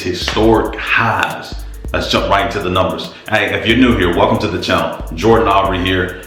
it's historic highs. Let's jump right into the numbers. Hey, if you're new here, welcome to the channel. Jordan Aubrey here.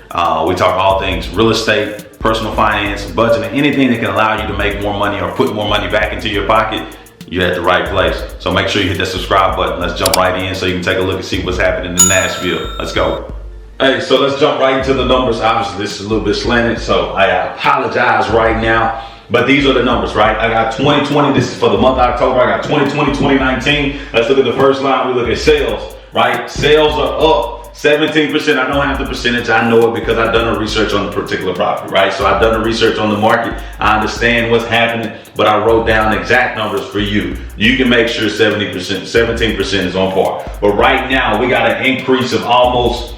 We talk all things real estate, personal finance, budgeting, anything that can allow you to make more money or put more money back into your pocket. You're at the right place. So make sure you hit that subscribe button. Let's jump right in so you can take a look and see what's happening in Nashville. Let's go. Hey, so let's jump right into the numbers. Obviously, this is a little bit slanted, so I apologize right now. But these are the numbers, right? I got 2020. This is for the month of October. I got 2020, 2019. Let's look at the first line. We look at sales, right? Sales are up 17%. I don't have the percentage. I know it because I've done a research on the particular property, right? So I've done the research on the market. I understand what's happening, but I wrote down exact numbers for you. You can make sure 17% is on par. But right now, we got an increase of almost,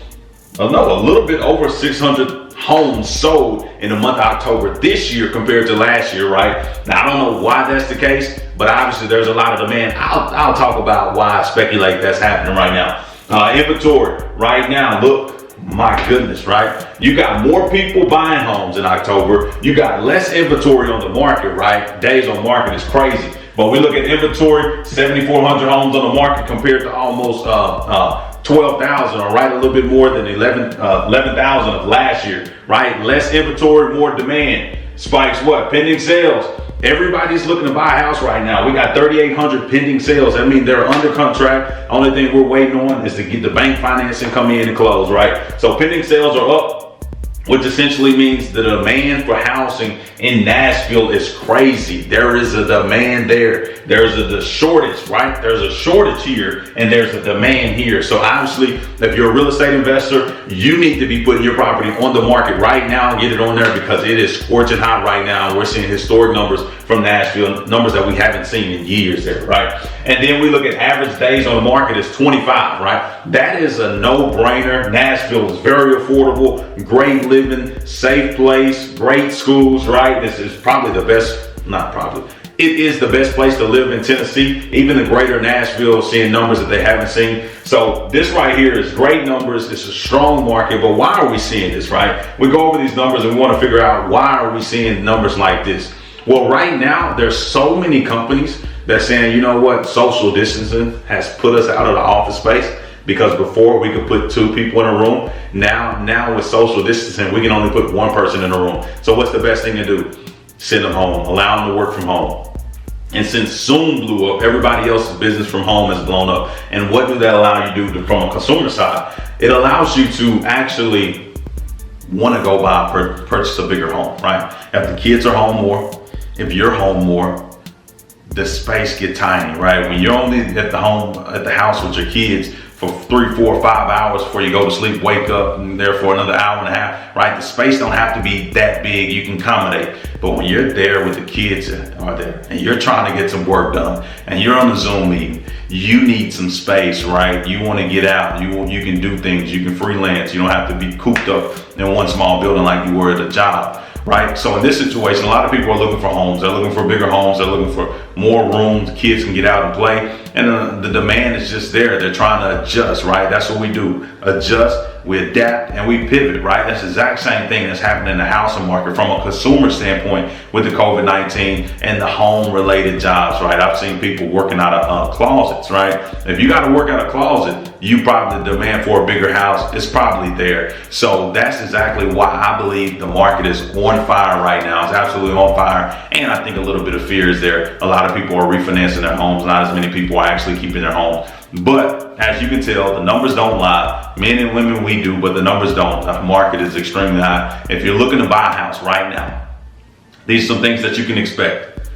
a little bit over 600 homes sold in the month of October this year compared to last year, right? Now, I don't know why that's the case, but obviously there's a lot of demand. I'll talk about why I speculate that's happening right now. Inventory right now, look, my goodness, right? You got more people buying homes in October. You got less inventory on the market, right? Days on market is crazy. But we look at inventory, 7,400 homes on the market compared to almost 12,000, or right a little bit more than 11,000 of last year, right? Less inventory, more demand. Spikes what? Pending sales. Everybody's looking to buy a house right now. We got 3,800 pending sales. I mean, they're under contract. Only thing we're waiting on is to get the bank financing come in and close, right? So pending sales are up, which essentially means the demand for housing in Nashville is crazy. There is a demand there. There's a shortage, right? There's a shortage here and there's a demand here. So obviously, if you're a real estate investor, you need to be putting your property on the market right now and get it on there because it is scorching hot right now. We're seeing historic numbers from Nashville, numbers that we haven't seen in years there, right? And then we look at average days on the market is 25, right? That is a no-brainer. Nashville is very affordable, great living, safe place, great schools, right? This is probably the best, not probably, it is the best place to live in Tennessee. Even the greater Nashville is seeing numbers that they haven't seen. So this right here is great numbers. It's a strong market, but why are we seeing this, right? We go over these numbers and we want to figure out why are we seeing numbers like this? Well, right now, there's so many companies that's saying, you know what, social distancing has put us out of the office space. Because before we could put 2 people in a room, now with social distancing, we can only put 1 person in a room. So what's the best thing to do? Send them home, allow them to work from home. And since Zoom blew up, everybody else's business from home has blown up. And what do that allow you to do from a consumer side? It allows you to actually want to go buy, purchase a bigger home, right? If the kids are home more, if you're home more, the space get tiny, right? When you're only at the house with your kids for 3, 4, 5 hours before you go to sleep, wake up, and there for another hour and a half, right? The space don't have to be that big. You can accommodate. But when you're there with the kids are there and you're trying to get some work done and you're on a Zoom meeting, you need some space, right? You want to get out. You can do things. You can freelance. You don't have to be cooped up in one small building like you were at a job. Right? So in this situation, a lot of people are looking for homes. They're looking for bigger homes. They're looking for more rooms. Kids can get out and play. And the demand is just there. They're trying to adjust, right? That's what we do. Adjust, we adapt, and we pivot, right? That's the exact same thing that's happening in the housing market from a consumer standpoint with the COVID-19 and the home-related jobs, right? I've seen people working out of closets, right? If you got to work out a closet, the demand for a bigger house is probably there. So that's exactly why I believe the market is on fire right now. It's absolutely on fire. And I think a little bit of fear is there. A lot of people are refinancing their homes. Not as many people are actually keeping their homes. But as you can tell, the numbers don't lie. Men and women, we do, but the numbers don't. The market is extremely high. If you're looking to buy a house right now, these are some things that you can expect.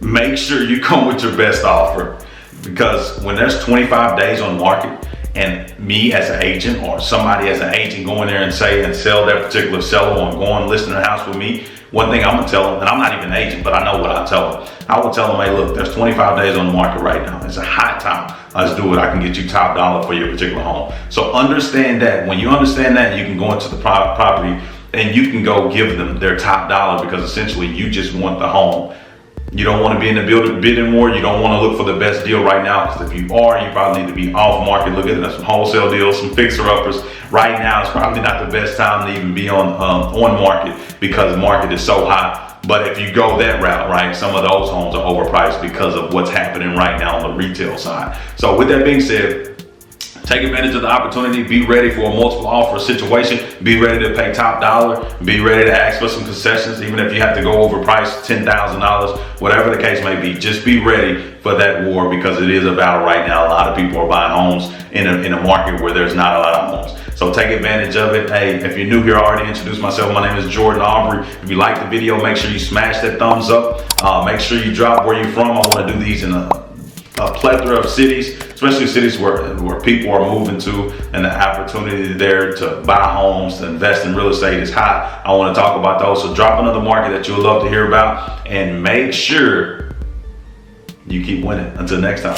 Make sure you come with your best offer, because when there's 25 days on the market, and me as an agent or somebody as an agent go in there and sell that particular seller or go and list in the house with me, one thing I'm gonna tell them, and I'm not even an agent, but I know what I tell them. I will tell them, hey, look, there's 25 days on the market right now. It's a hot time. Let's do it. I can get you top dollar for your particular home. So understand that. When you understand that, you can go into the property and you can go give them their top dollar, because essentially you just want the home. You don't want to be in the bidding war. You don't want to look for the best deal right now, because if you are, you probably need to be off market. Look at some wholesale deals, some fixer-uppers. Right now is probably not the best time to even be on market because the market is so hot. But if you go that route, right, some of those homes are overpriced because of what's happening right now on the retail side. So with that being said, take advantage of the opportunity. Be ready for a multiple offer situation. Be ready to pay top dollar. Be ready to ask for some concessions, even if you have to go overprice $10,000, whatever the case may be. Just be ready for that war because it is a battle right now. A lot of people are buying homes in a market where there's not a lot of homes. So take advantage of it. Hey, if you're new here, I already introduced myself. My name is Jordan Aubrey. If you like the video, make sure you smash that thumbs up. Make sure you drop where you're from. I want to do these in a plethora of cities, especially cities where people are moving to, and the opportunity there to buy homes, to invest in real estate is hot. I want to talk about those. So drop another market that you would love to hear about, and make sure you keep winning. Until next time.